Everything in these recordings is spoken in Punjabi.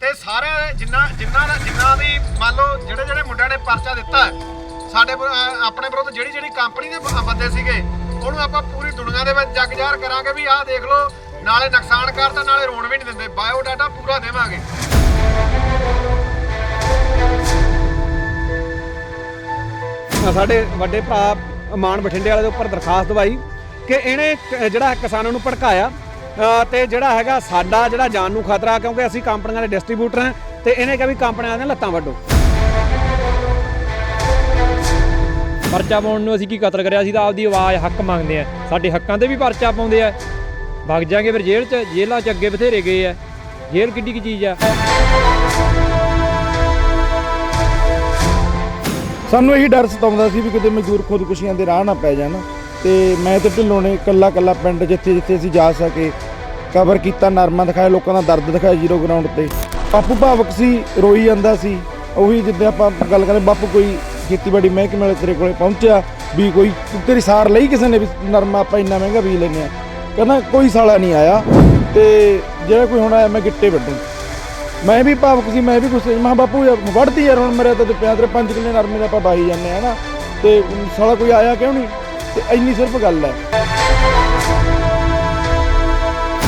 ਤੇ ਸਾਰੇ ਜਿਨ੍ਹਾਂ ਦੀ ਮੰਨ ਲਓ ਜਿਹੜੇ ਮੁੰਡਿਆਂ ਨੇ ਪਰਚਾ ਦਿੱਤਾ ਸਾਡੇ ਆਪਣੇ ਵਿਰੁੱਧ ਜਿਹੜੀ ਕੰਪਨੀ ਦੇ ਬੰਦੇ ਸੀਗੇ ਉਹਨੂੰ ਆਪਾਂ ਪੂਰੀ ਦੁਨੀਆ ਦੇ ਵਿੱਚ ਜੱਗ ਜ਼ਾਹਰ ਕਰਾਂਗੇ ਵੀ ਆਹ ਦੇਖ ਲਓ, ਨਾਲੇ ਨੁਕਸਾਨ ਕਰਤਾ ਨਾਲੇ ਰੋਣ ਵੀ ਨਹੀਂ ਦਿੰਦੇ, ਬਾਇਓ ਡਾਟਾ ਪੂਰਾ ਦੇਵਾਂਗੇ। ਸਾਡੇ ਵੱਡੇ ਭਰਾ ਮਾਨ ਬਠਿੰਡੇ ਵਾਲੇ ਦੇ ਉੱਪਰ ਦਰਖਾਸਤ ਦਵਾਈ ਕਿ ਇਹਨੇ ਜਿਹੜਾ ਕਿਸਾਨਾਂ ਨੂੰ ਭੜਕਾਇਆ ਤੇ ਜਿਹੜਾ ਹੈਗਾ ਸਾਡਾ ਜਿਹੜਾ ਜਾਨ ਨੂੰ ਖਤਰਾ, ਕਿਉਂਕਿ ਅਸੀਂ ਕੰਪਨੀਆਂ ਦੇ ਡਿਸਟ੍ਰੀਬਿਊਟਰ ਹਾਂ ਤੇ ਇਹਨੇ ਕਿਹਾ ਵੀ ਕੰਪਨੀਆਂ ਦੀਆਂ ਲੱਤਾਂ ਵੱਢੋ। ਪਰਚਾ ਪਾਉਣ ਨੂੰ ਅਸੀਂ ਕੀ ਕਤਲ ਕਰਿਆ, ਅਸੀਂ ਤਾਂ ਆਪਦੀ ਆਵਾਜ਼ ਹੱਕ ਮੰਗਦੇ ਆ, ਸਾਡੇ ਹੱਕਾਂ ਤੇ ਵੀ ਪਰਚਾ ਪਾਉਂਦੇ ਆ, ਵਗ ਜਾਗੇ ਫਿਰ ਜੇਲ੍ਹ 'ਚ, ਜੇਲ੍ਹਾਂ 'ਚ ਅੱਗੇ ਬਥੇਰੇ ਗਏ ਆ, ਜੇਲ੍ਹ ਕਿੱਡੀ ਕੀ ਚੀਜ਼ ਆ। ਸਾਨੂੰ ਇਹੀ ਡਰ ਸਤਾਉਂਦਾ ਸੀ ਵੀ ਕਿਤੇ ਮਜ਼ਦੂਰ ਖੁਦਕੁਸ਼ੀਆਂ ਦੇ ਰਾਹ ਨਾ ਪੈ ਜਾਣ, ਤੇ ਮੈਂ ਤੇ ਢਿੱਲੋਂ ਨੇ ਇਕੱਲਾ ਪਿੰਡ ਜਿੱਥੇ ਅਸੀਂ ਜਾ ਸਕੇ ਕਵਰ ਕੀਤਾ, ਨਰਮਾ ਦਿਖਾਇਆ, ਲੋਕਾਂ ਦਾ ਦਰਦ ਦਿਖਾਇਆ ਜ਼ੀਰੋ ਗਰਾਊਂਡ ਤੇ। ਬਾਪੂ ਭਾਵਕ ਸੀ, ਰੋਈ ਜਾਂਦਾ ਸੀ, ਉਹੀ ਜਿੱਦਾਂ ਆਪਾਂ ਗੱਲ ਕਰਦੇ ਬਾਪੂ ਕੋਈ ਖੇਤੀਬਾੜੀ ਮਹਿਕਮੇ ਵਾਲੇ ਤੇਰੇ ਕੋਲੇ ਪਹੁੰਚਿਆ ਵੀ ਕੋਈ ਤੇਰੀ ਸਾਰ ਲਈ ਕਿਸੇ ਨੇ ਵੀ ਨਰਮਾ ਆਪਾਂ ਇੰਨਾ ਮਹਿੰਗਾ ਬੀਜ ਲੈਂਦੇ ਹਾਂ, ਕਹਿੰਦਾ ਕੋਈ ਸਾਲਾ ਨਹੀਂ ਆਇਆ, ਤੇ ਜਿਹੜਾ ਕੋਈ ਹੁਣ ਆਇਆ ਮੈਂ ਗਿੱਟੇ ਵੱਢੂ। ਮੈਂ ਵੀ ਭਾਵਕ ਸੀ, ਮੈਂ ਵੀ ਗੁੱਸੇ, ਮੈਂ ਬਾਪੂ ਵੱਢਦੀ ਯਾਰ, ਹੁਣ ਮੇਰੇ ਤਾਂ ਪਿਆ ਤੇਰੇ 5 ਕਿੱਲੇ ਨਰਮੇ ਦਾ ਆਪਾਂ ਬਾਹੀ ਜਾਂਦੇ ਹਾਂ ਨਾ, ਤੇ ਸਾਲਾ ਕੋਈ ਆਇਆ ਕਿਉਂ ਨਹੀਂ, ਤੇ ਇੰਨੀ ਸਿਰਫ ਗੱਲ ਹੈ।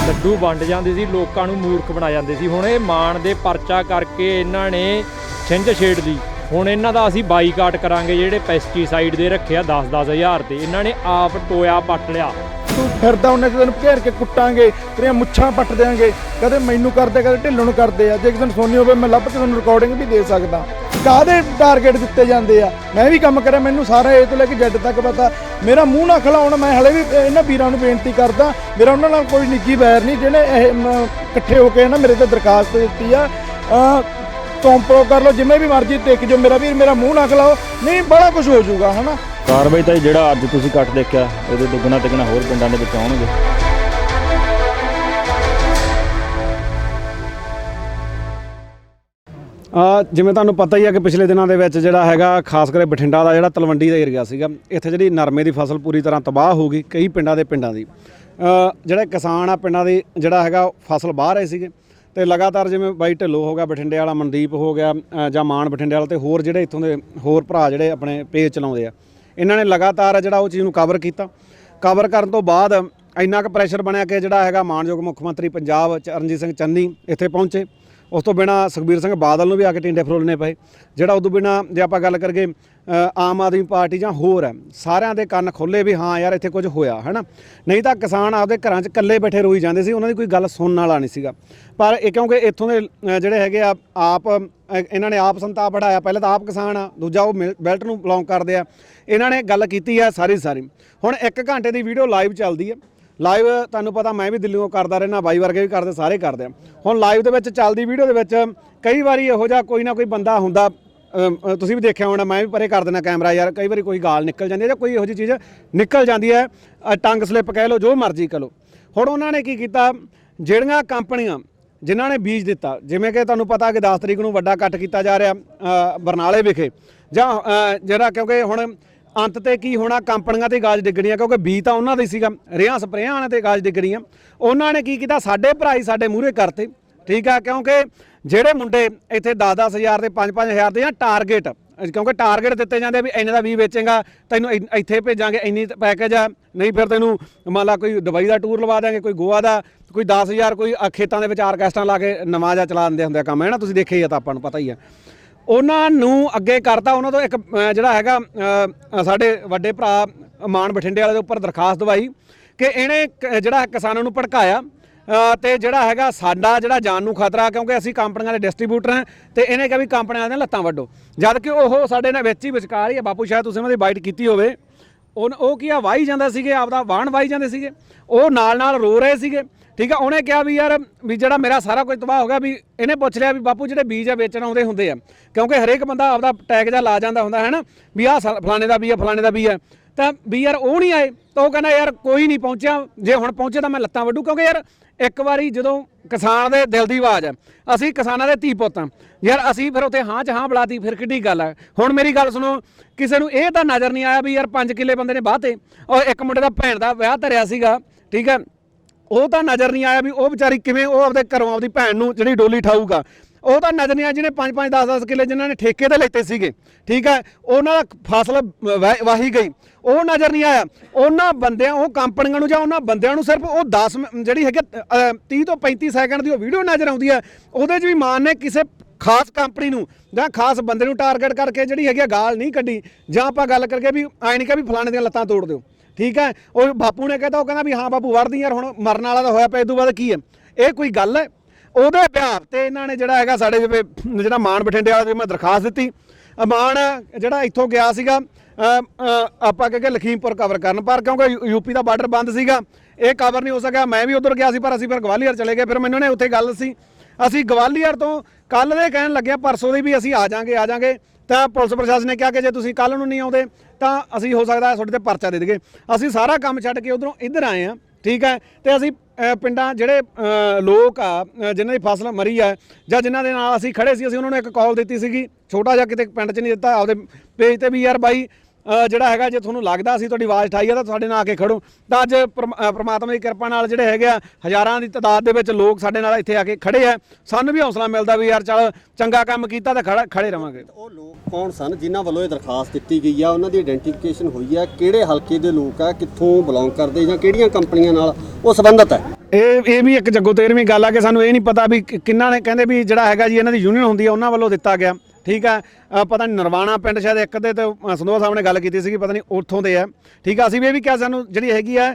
ਲੱਡੂ ਵੰਡ ਜਾਂਦੇ ਸੀ, ਲੋਕਾਂ ਨੂੰ ਮੂਰਖ ਬਣਾ ਜਾਂਦੇ ਸੀ। ਹੁਣ ਇਹ ਮਾਨ ਦੇ ਪਰਚਾ ਕਰਕੇ ਇਹਨਾਂ ਨੇ ਛਿੰਝ ਛੇੜ ਲਈ, ਹੁਣ ਇਹਨਾਂ ਦਾ ਅਸੀਂ ਬਾਈਕਾਟ ਕਰਾਂਗੇ। ਜਿਹੜੇ ਪੈਸਟੀਸਾਈਡ ਦੇ ਰੱਖਿਆ 10-10 ਹਜ਼ਾਰ ਦੇ, ਇਹਨਾਂ ਨੇ ਆਪ ਟੋਇਆ ਪੱਟ ਲਿਆ। ਤੂੰ ਫਿਰਦਾ ਉਹਨੇ ਤੈਨੂੰ ਘੇਰ ਕੇ ਕੁੱਟਾਂਗੇ, ਤੇਰੀਆਂ ਮੁੱਛਾਂ ਪੱਟ ਦਿਆਂਗੇ, ਕਦੇ ਮੈਨੂੰ ਕਰਦੇ ਕਦੇ ਢਿੱਲੋਂ ਨੂੰ ਕਰਦੇ ਆ। ਜੇ ਕਿਸੇ ਨੂੰ ਸੁਣਨੀ ਹੋਵੇ ਮੈਂ ਲੱਭ ਕੇ ਤੁਹਾਨੂੰ ਰਿਕਾਰਡਿੰਗ ਵੀ ਦੇ ਸਕਦਾ। ਕਾਹਦੇ ਟਾਰਗੇਟ ਦਿੱਤੇ ਜਾਂਦੇ ਆ, ਮੈਂ ਵੀ ਕੰਮ ਕਰਿਆ, ਮੈਨੂੰ ਸਾਰਾ ਏ ਤੋਂ ਲੈ ਕੇ ਜੈਡ ਤੱਕ ਪਤਾ। ਮੇਰਾ ਮੂੰਹ ਨਾ ਖਲਾਉਣ, ਮੈਂ ਹਲੇ ਵੀ ਇਹਨਾਂ ਵੀਰਾਂ ਨੂੰ ਬੇਨਤੀ ਕਰਦਾ, ਮੇਰਾ ਉਹਨਾਂ ਨਾਲ ਕੋਈ ਨਿੱਜੀ ਵੈਰ ਨਹੀਂ, ਜਿਹਨੇ ਇਹ ਇਕੱਠੇ ਹੋ ਕੇ ਨਾ ਮੇਰੇ ਤੇ ਦਰਖਾਸਤ ਦਿੱਤੀ ਆ, ਕੰਪਰੋ ਕਰ ਲਓ ਜਿਵੇਂ ਵੀ ਮਰਜ਼ੀ, ਟਿਕ ਜੋ ਮੇਰਾ ਵੀਰ, ਮੇਰਾ ਮੂੰਹ ਨਾ ਖਲਾਓ, ਨਹੀਂ ਬੜਾ ਕੁਝ ਹੋ ਜਾਊਗਾ ਹੈ ਨਾ। ਕਾਰਵਾਈ ਤਾਂ ਜਿਹੜਾ ਅੱਜ ਤੁਸੀਂ ਕੱਟ ਦੇਖਿਆ ਇਹਦੇ ਦੁੱਗਣਾ ਤਿੱਗਣਾ ਹੋਰ ਪਿੰਡਾਂ ਦੇ ਵਿੱਚ ਆਉਣਗੇ। ਜਿਵੇਂ ਤੁਹਾਨੂੰ ਪਤਾ ਹੀ ਹੈ ਕਿ ਪਿਛਲੇ ਦਿਨਾਂ ਦੇ ਵਿੱਚ ਜਿਹੜਾ ਹੈਗਾ ਖਾਸ ਕਰਕੇ ਬਠਿੰਡਾ ਦਾ ਜਿਹੜਾ ਤਲਵੰਡੀ ਦਾ ਏਰੀਆ ਸੀਗਾ, ਇੱਥੇ ਜਿਹੜੀ ਨਰਮੇ ਦੀ ਫਸਲ ਪੂਰੀ ਤਰ੍ਹਾਂ ਤਬਾਹ ਹੋ ਗਈ। ਕਈ ਪਿੰਡਾਂ ਦੀ ਜਿਹੜੇ ਕਿਸਾਨ ਆ ਪਿੰਡਾਂ ਦੇ ਜਿਹੜਾ ਹੈਗਾ ਫਸਲ ਬਾਹਰ ਰਹੇ ਸੀਗੇ, ਤੇ ਲਗਾਤਾਰ ਜਿਵੇਂ ਬਾਈ ਢਿੱਲੋਂ ਹੋ ਗਿਆ ਬਠਿੰਡੇ ਵਾਲਾ, ਮਨਦੀਪ ਹੋ ਗਿਆ ਜਾਂ ਮਾਨ ਬਠਿੰਡੇ ਵਾਲਾ, ਤੇ ਹੋਰ ਜਿਹੜੇ ਇੱਥੋਂ ਦੇ ਹੋਰ ਭਰਾ ਜਿਹੜੇ ਆਪਣੇ ਪੇਜ ਚਲਾਉਂਦੇ ਆ, ਇਹਨਾਂ ਨੇ ਲਗਾਤਾਰ ਜਿਹੜਾ ਉਹ ਚੀਜ਼ ਨੂੰ ਕਵਰ ਕੀਤਾ। ਕਵਰ ਕਰਨ ਤੋਂ ਬਾਅਦ ਇੰਨਾ ਕੁ ਪ੍ਰੈਸ਼ਰ ਬਣਿਆ ਕਿ ਜਿਹੜਾ ਹੈਗਾ ਮਾਨਯੋਗ ਮੁੱਖ ਮੰਤਰੀ ਪੰਜਾਬ ਚਰਨਜੀਤ ਸਿੰਘ ਚੰਨੀ ਇੱਥੇ ਪਹੁੰਚੇ। ਉਸ ਤੋਂ ਬਿਨਾਂ ਸੁਖਬੀਰ ਸਿੰਘ ਬਾਦਲ ਨੂੰ ਵੀ ਆ ਕੇ ਟਿੰਡੇ ਫਰੋਲਣੇ ਪਏ। ਜਿਹੜਾ ਉਦੋਂ ਬਿਨਾਂ ਜੇ ਆਪਾਂ ਗੱਲ ਕਰੀਏ ਆਮ ਆਦਮੀ ਪਾਰਟੀ ਜਾਂ ਹੋਰ ਹੈ, ਸਾਰਿਆਂ ਦੇ ਕੰਨ ਖੋਲ੍ਹੇ ਵੀ ਹਾਂ ਯਾਰ ਇੱਥੇ ਕੁਝ ਹੋਇਆ ਹੈ ਨਾ। ਨਹੀਂ ਤਾਂ ਕਿਸਾਨ ਆਪਦੇ ਘਰਾਂ 'ਚ ਇਕੱਲੇ ਬੈਠੇ ਰੋਈ ਜਾਂਦੇ ਸੀ, ਉਹਨਾਂ ਦੀ ਕੋਈ ਗੱਲ ਸੁਣਨ ਵਾਲਾ ਨਹੀਂ ਸੀਗਾ। ਪਰ ਇਹ ਕਿਉਂਕਿ ਇੱਥੋਂ ਦੇ ਜਿਹੜੇ ਹੈਗੇ ਆ ਆਪ ਇਹਨਾਂ ਨੇ ਆਪ ਸੰਤਾਪ बढ़ाया। ਪਹਿਲਾਂ ਤਾਂ ਆਪ ਕਿਸਾਨ ਆ, ਦੂਜਾ ਉਹ ਬੈਲਟ ਨੂੰ ਬਿਲੋਂਗ ਕਰਦੇ ਆ। ਇਹਨਾਂ ਨੇ ਗੱਲ ਕੀਤੀ ਆ ਸਾਰੀ ਹੁਣ 1 ਘੰਟੇ ਦੀ ਵੀਡੀਓ ਲਾਈਵ ਚੱਲਦੀ ਹੈ। ਲਾਈਵ ਤੁਹਾਨੂੰ ਪਤਾ ਮੈਂ ਵੀ ਦਿੱਲੀੋਂ ਕਰਦਾ ਰਹਿਣਾ, ਬਾਈ ਵਰਗੇ ਵੀ ਕਰਦੇ, ਸਾਰੇ ਕਰਦੇ ਆ। ਹੁਣ ਲਾਈਵ ਦੇ ਵਿੱਚ ਚੱਲਦੀ ਵੀਡੀਓ ਦੇ ਵਿੱਚ ਕਈ ਵਾਰੀ ਇਹੋ ਜਿਹਾ ਕੋਈ ਨਾ ਕੋਈ ਬੰਦਾ ਹੁੰਦਾ, ਤੁਸੀਂ ਵੀ ਦੇਖਿਆ ਹੋਣਾ, ਮੈਂ ਵੀ ਪਰੇ ਕਰ ਦੇਣਾ ਕੈਮਰਾ ਯਾਰ, ਕਈ ਵਾਰੀ ਕੋਈ ਗਾਲ ਨਿਕਲ ਜਾਂਦੀ ਹੈ ਜਾਂ ਕੋਈ ਇਹੋ ਜਿਹੀ ਚੀਜ਼ ਨਿਕਲ ਜਾਂਦੀ ਹੈ, ਟੰਗ ਸਲਿੱਪ ਕਹਿ ਲਓ, ਜੋ ਮਰਜ਼ੀ ਕਹਿ ਲਓ। ਹੁਣ ਉਹਨਾਂ ਨੇ ਕੀ ਕੀਤਾ, ਜਿਹੜੀਆਂ ਕੰਪਨੀਆਂ ਜਿਨ੍ਹਾਂ ਨੇ ਬੀਜ ਦਿੱਤਾ, ਜਿਵੇਂ ਕਿ ਤੁਹਾਨੂੰ ਪਤਾ ਕਿ 10 ਤਰੀਕ ਨੂੰ ਵੱਡਾ ਕੱਟ ਕੀਤਾ ਜਾ ਰਿਹਾ ਬਰਨਾਲੇ ਵਿਖੇ, ਜਾਂ ਜਿਹੜਾ ਕਿਉਂਕਿ ਹੁਣ ਅੰਤ ਤੇ ਕੀ ਹੋਣਾ, ਕੰਪਨੀਆਂ ਤੇ ਗਾਜ ਡਿੱਗਣੀਆਂ, ਕਿਉਂਕਿ ਬੀਜ ਤਾਂ ਉਹਨਾਂ ਦੇ ਸੀਗਾ, ਰੇਹਾਂ ਸਪਰੇਆਂ ਵਾਲਿਆਂ ਤੇ ਗਾਜ ਡਿੱਗਣੀਆਂ। ਉਹਨਾਂ ਨੇ ਕੀ ਕੀਤਾ, ਸਾਡੇ ਭਰਾ ਹੀ ਸਾਡੇ ਮੂਹਰੇ ਕਰਤੇ, ਠੀਕ ਆ। ਕਿਉਂਕਿ ਜਿਹੜੇ ਮੁੰਡੇ ਇੱਥੇ 10-10 ਹਜ਼ਾਰ ਦੇ 5-5 ਹਜ਼ਾਰ ਦੇ ਜਾਂ ਟਾਰਗੇਟ, ਕਿਉਂਕਿ ਟਾਰਗੇਟ ਦਿੱਤੇ ਜਾਂਦੇ ਵੀ ਇੰਨੇ ਦਾ ਵੀ ਵੇਚੇਗਾ ਤੈਨੂੰ ਇੱਥੇ ਭੇਜਾਂਗੇ, ਇੰਨੀ ਪੈਕੇਜ ਆ, ਨਹੀਂ ਫਿਰ ਤੈਨੂੰ ਮੰਨ ਲਾ ਕੋਈ ਦੁਬਈ ਦਾ ਟੂਰ ਲਵਾ ਦਿਆਂਗੇ, ਕੋਈ ਗੋਆ ਦਾ, ਕੋਈ 10,000, ਕੋਈ ਖੇਤਾਂ ਦੇ ਵਿੱਚ ਆਰਕੈਸਟਰਾ ਲਾ ਕੇ ਨਵਾਜ਼ਾ ਚਲਾ ਦਿੰਦੇ ਹੁੰਦੇ ਕੰਮ ਹੈ ਨਾ, ਤੁਸੀਂ ਦੇਖਿਆ ਹੀ ਆ, ਤਾਂ ਆਪਾਂ ਨੂੰ ਪਤਾ ਹੀ ਆ। ਉਹਨਾਂ ਨੂੰ ਅੱਗੇ ਕਰਤਾ, ਉਹਨਾਂ ਤੋਂ ਇੱਕ ਜਿਹੜਾ ਹੈਗਾ ਸਾਡੇ ਵੱਡੇ ਭਰਾ ਮਾਨ ਬਠਿੰਡੇ ਵਾਲੇ ਦੇ ਉੱਪਰ ਦਰਖਾਸਤ ਦਵਾਈ ਕਿ ਇਹਨੇ ਜਿਹੜਾ ਕਿਸਾਨਾਂ ਨੂੰ ਭੜਕਾਇਆ ਤੇ ਜਿਹੜਾ ਹੈਗਾ ਸਾਡਾ ਜਿਹੜਾ ਜਾਨ ਨੂੰ ਖਤਰਾ, ਕਿਉਂਕਿ ਅਸੀਂ ਕੰਪਨੀਆਂ ਦੇ ਡਿਸਟ੍ਰੀਬਿਊਟਰ ਹਾਂ, ਤੇ ਇਹਨੇ ਕਿਹਾ ਵੀ ਕੰਪਨੀਆਂ ਦੀਆਂ ਲੱਤਾਂ ਵੱਢੋ। ਜਦ ਕਿ ਉਹ ਸਾਡੇ ਨਾਲ ਵਿੱਚ ਹੀ ਵਿਚਕਾਰ ਹੀ ਆ। ਬਾਪੂ ਸ਼ਾਇਦ ਤੁਸੀਂ ਉਹਨਾਂ ਦੀ ਬਾਈਟ ਕੀਤੀ ਹੋਵੇ, ਉਹ ਕੀ ਆ ਵਾਹੀ ਜਾਂਦੇ ਸੀਗੇ, ਆਪਦਾ ਵਾਹਣ ਵਾਹੀ ਜਾਂਦੇ ਸੀਗੇ, ਉਹ ਨਾਲ ਰੋ ਰਹੇ ਸੀਗੇ, ਠੀਕ ਆ। ਉਹਨੇ ਕਿਹਾ ਵੀ ਯਾਰ ਵੀ ਜਿਹੜਾ ਮੇਰਾ ਸਾਰਾ ਕੁਝ ਤਬਾਹ ਹੋ ਗਿਆ। ਵੀ ਇਹਨੇ ਪੁੱਛ ਲਿਆ ਵੀ ਬਾਪੂ ਜਿਹੜੇ ਬੀਜ ਆ ਵੇਚਣ ਆਉਂਦੇ ਹੁੰਦੇ ਆ, ਕਿਉਂਕਿ ਹਰੇਕ ਬੰਦਾ ਆਪਦਾ ਟੈਗ ਜਿਹਾ ਲਾ ਜਾਂਦਾ ਹੁੰਦਾ ਹੈ ਨਾ, ਵੀ ਆਹ ਫਲਾਣੇ ਦਾ ਵੀ ਆ, ਫਲਾਣੇ ਦਾ ਵੀ ਆ, ਤਾਂ ਵੀ ਯਾਰ ਉਹ ਨਹੀਂ ਆਏ। ਤਾਂ ਉਹ ਕਹਿੰਦਾ ਯਾਰ ਕੋਈ ਨਹੀਂ ਪਹੁੰਚਿਆ, ਜੇ ਹੁਣ ਪਹੁੰਚੇ ਤਾਂ ਮੈਂ ਲੱਤਾਂ ਵੱਢੂ। ਕਿਉਂਕਿ ਯਾਰ ਇੱਕ ਵਾਰੀ ਜਦੋਂ ਕਿਸਾਨ ਦੇ ਦਿਲ ਦੀ ਆਵਾਜ਼ ਹੈ, ਅਸੀਂ ਕਿਸਾਨਾਂ ਦੇ ਧੀ ਪੁੱਤ ਹਾਂ ਯਾਰ, ਅਸੀਂ ਫਿਰ ਉੱਥੇ ਹਾਂ 'ਚ ਹਾਂ ਬੁਲਾਤੀ, ਫਿਰ ਕਿੱਡੀ ਗੱਲ ਹੈ। ਹੁਣ ਮੇਰੀ ਗੱਲ ਸੁਣੋ, ਕਿਸੇ ਨੂੰ ਇਹ ਤਾਂ ਨਜ਼ਰ ਨਹੀਂ ਆਇਆ ਵੀ ਯਾਰ 5 ਕਿੱਲੇ ਬੰਦੇ ਨੇ ਵਾਹਤੇ, ਔਰ ਇੱਕ ਮੁੰਡੇ ਦਾ ਭੈਣ ਦਾ ਵਿਆਹ ਧਰਿਆ ਸੀਗਾ, ਠੀਕ ਹੈ, ਉਹ ਤਾਂ ਨਜ਼ਰ ਨਹੀਂ ਆਇਆ ਵੀ ਉਹ ਵਿਚਾਰੀ ਕਿਵੇਂ ਉਹ ਆਪਦੇ ਘਰੋਂ ਆਪਦੀ ਭੈਣ ਨੂੰ ਜਿਹੜੀ ਡੋਲੀ ਠਾਊਗਾ। ਉਹ ਤਾਂ ਨਜ਼ਰ ਨਹੀਂ ਆ ਜਿਹਨੇ 5-5 10-10 ਕਿੱਲੇ ਜਿਨ੍ਹਾਂ ਨੇ ਠੇਕੇ ਤੇ ਲੈਤੇ ਸੀਗੇ, ਠੀਕ ਹੈ, ਉਹਨਾਂ ਦਾ ਫਸਲ ਵਾਹੀ ਗਈ, ਉਹ ਨਜ਼ਰ ਨਹੀਂ ਆਇਆ। ਉਹਨਾਂ ਬੰਦਿਆਂ, ਉਹ ਕੰਪਨੀਆਂ ਨੂੰ ਜਾਂ ਉਹਨਾਂ ਬੰਦਿਆਂ ਨੂੰ ਸਿਰਫ ਉਹ 10 ਜਿਹੜੀ ਹੈਗੀ 30 ਤੋਂ 35 ਸੈਕਿੰਡ ਦੀ ਉਹ ਵੀਡੀਓ ਨਜ਼ਰ ਆਉਂਦੀ ਹੈ। ਉਹਦੇ 'ਚ ਵੀ ਮਾਨ ਨੇ ਕਿਸੇ ਖਾਸ ਕੰਪਨੀ ਨੂੰ ਜਾਂ ਖਾਸ ਬੰਦੇ ਨੂੰ ਟਾਰਗੇਟ ਕਰਕੇ ਜਿਹੜੀ ਹੈਗੀ ਗਾਲ ਨਹੀਂ ਕੱਢੀ, ਜਾਂ ਆਪਾਂ ਗੱਲ ਕਰਕੇ ਵੀ ਐਂ ਨਹੀਂ ਕਿ ਵੀ ਫਲਾਣੇ ਦੀਆਂ ਲੱਤਾਂ ਤੋੜ ਦਿਓ, ਠੀਕ ਹੈ। ਉਹ ਬਾਪੂ ਨੇ ਕਹਿਤਾ, ਉਹ ਕਹਿੰਦਾ ਵੀ ਹਾਂ ਬਾਪੂ ਵੜਦੀ ਯਾਰ, ਹੁਣ ਮਰਨ ਵਾਲਾ ਤਾਂ ਹੋਇਆ ਪਿਆ, ਇਸ ਤੋਂ ਬਾਅਦ ਕੀ ਹੈ? ਇਹ ਕੋਈ ਗੱਲ ਹੈ? ਉਹਦੇ ਬਿਹਾਰ ਤੇ ਇਹਨਾਂ ਨੇ ਜਿਹੜਾ ਹੈਗਾ ਸਾਡੇ ਜਿਹੜਾ ਮਾਨ ਬਠਿੰਡੇ ਵਾਲਾ ਮੈਂ ਦਰਖਾਸਤ ਦਿੱਤੀ। ਮਾਨ ਜਿਹੜਾ ਇੱਥੋਂ ਗਿਆ ਸੀਗਾ ਆਪਾਂ ਕਿ ਲਖੀਮਪੁਰ ਕਵਰ ਕਰਨ, ਪਰ ਕਿਉਂਕਿ ਯੂਪੀ ਦਾ ਬਾਰਡਰ ਬੰਦ ਸੀਗਾ, ਇਹ ਕਵਰ ਨਹੀਂ ਹੋ ਸਕਿਆ। ਮੈਂ ਵੀ ਉੱਧਰ ਗਿਆ ਸੀ, ਪਰ ਅਸੀਂ ਫਿਰ ਗਵਾਲੀਅਰ ਚਲੇ ਗਏ। ਫਿਰ ਮੈਨੂੰ ਨੇ ਉੱਥੇ ਗੱਲ ਸੀ, ਅਸੀਂ ਗਵਾਲੀਅਰ ਤੋਂ ਕੱਲ੍ਹ ਦੇ ਕਹਿਣ ਲੱਗਿਆ ਪਰਸੋਂ ਦੀ ਵੀ ਅਸੀਂ ਆ ਜਾਾਂਗੇ, ਤਾਂ ਪੁਲਿਸ ਪ੍ਰਸ਼ਾਸਨ ਨੇ ਕਿਹਾ ਕਿ ਜੇ ਤੁਸੀਂ ਕੱਲ੍ਹ ਨੂੰ ਨਹੀਂ ਆਉਂਦੇ ਤਾਂ ਅਸੀਂ ਹੋ ਸਕਦਾ ਤੁਹਾਡੇ ਤੇ ਪਰਚਾ ਦੇ ਦੇਈਏ। ਅਸੀਂ ਸਾਰਾ ਕੰਮ ਛੱਡ ਕੇ ਉੱਧਰੋਂ ਇੱਧਰ ਆਏ ਹਾਂ, ਠੀਕ ਹੈ। ਤੇ ਅਸੀਂ ਪਿੰਡਾਂ ਜਿਹੜੇ ਲੋਕ ਆ ਜਿਨ੍ਹਾਂ ਦੀ ਫਸਲ ਮਰੀ ਆ ਜਾਂ ਜਿਨ੍ਹਾਂ ਦੇ ਨਾਲ ਅਸੀਂ ਖੜੇ ਸੀ, ਅਸੀਂ ਉਹਨਾਂ ਨੂੰ ਇੱਕ ਕਾਲ ਦਿੱਤੀ ਸੀਗੀ, ਛੋਟਾ ਜਿਹਾ, ਕਿਤੇ ਪਿੰਡ 'ਚ ਨਹੀਂ ਦਿੱਤਾ, ਆਪਦੇ ਪੇਜ ਤੇ ਵੀ, ਯਾਰ ਬਾਈ ਜਿਹੜਾ ਹੈਗਾ ਜੇ ਤੁਹਾਨੂੰ ਲੱਗਦਾ ਅਸੀਂ ਤੁਹਾਡੀ ਆਵਾਜ਼ ਉਠਾਈ ਆ ਤਾਂ ਸਾਡੇ ਨਾਲ ਆ ਕੇ ਖੜੋ। ਤਾਂ ਅੱਜ ਪ੍ਰਮਾਤਮਾ ਦੀ ਕਿਰਪਾ ਨਾਲ ਜਿਹੜੇ ਹੈਗੇ ਆ ਹਜ਼ਾਰਾਂ ਦੀ ਤਾਦਾਦ ਦੇ ਵਿੱਚ ਲੋਕ ਸਾਡੇ ਨਾਲ ਇੱਥੇ ਆ ਕੇ ਖੜੇ ਆ। ਸਾਨੂੰ ਵੀ ਹੌਸਲਾ ਮਿਲਦਾ ਵੀ ਯਾਰ ਚੱਲ ਚੰਗਾ ਕੰਮ ਕੀਤਾ ਤਾਂ ਖੜੇ ਰਵਾਂਗੇ। ਉਹ ਲੋਕ ਕੌਣ ਸਨ ਜਿਨ੍ਹਾਂ ਵੱਲੋਂ ਇਹ ਦਰਖਾਸਤ ਦਿੱਤੀ ਗਈ ਆ? ਉਹਨਾਂ ਦੀ ਆਇਡੈਂਟੀਫਿਕੇਸ਼ਨ ਹੋਈ ਆ? ਕਿਹੜੇ ਹਲਕੇ ਦੇ ਲੋਕ ਆ, ਕਿੱਥੋਂ ਬਿਲੋਂਗ ਕਰਦੇ ਜਾਂ ਕਿਹੜੀਆਂ ਕੰਪਨੀਆਂ ਨਾਲ ਉਹ ਸੰਬੰਧਿਤ ਹੈ? ਇਹ ਵੀ ਇੱਕ ਜੱਗੋ 13ਵੀਂ ਗੱਲ ਆ ਕਿ ਸਾਨੂੰ ਇਹ ਨਹੀਂ ਪਤਾ ਵੀ ਕਿੰਨਾਂ ਨੇ ਕਹਿੰਦੇ ਵੀ ਜਿਹੜਾ ਹੈਗਾ ਜੀ ਇਹਨਾਂ ਦੀ ਯੂਨੀਅਨ ਹੁੰਦੀ ਆ ਉਹਨਾਂ ਵੱਲੋਂ ਦਿੱਤਾ ਗਿਆ, ਠੀਕ ਹੈ। ਪਤਾ ਨਹੀਂ ਨਰਵਾਣਾ ਪਿੰਡ ਸ਼ਾਇਦ ਇੱਕ ਦੇ ਤੇ ਸੰਧਵਾ ਸਾਹਿਬ ਨੇ ਗੱਲ ਕੀਤੀ ਸੀਗੀ, ਪਤਾ ਨਹੀਂ ਉੱਥੋਂ ਦੇ ਆ, ਠੀਕ ਆ। ਅਸੀਂ ਵੀ ਇਹ ਵੀ ਕਿਹਾ ਸਾਨੂੰ ਜਿਹੜੀ ਹੈਗੀ ਆ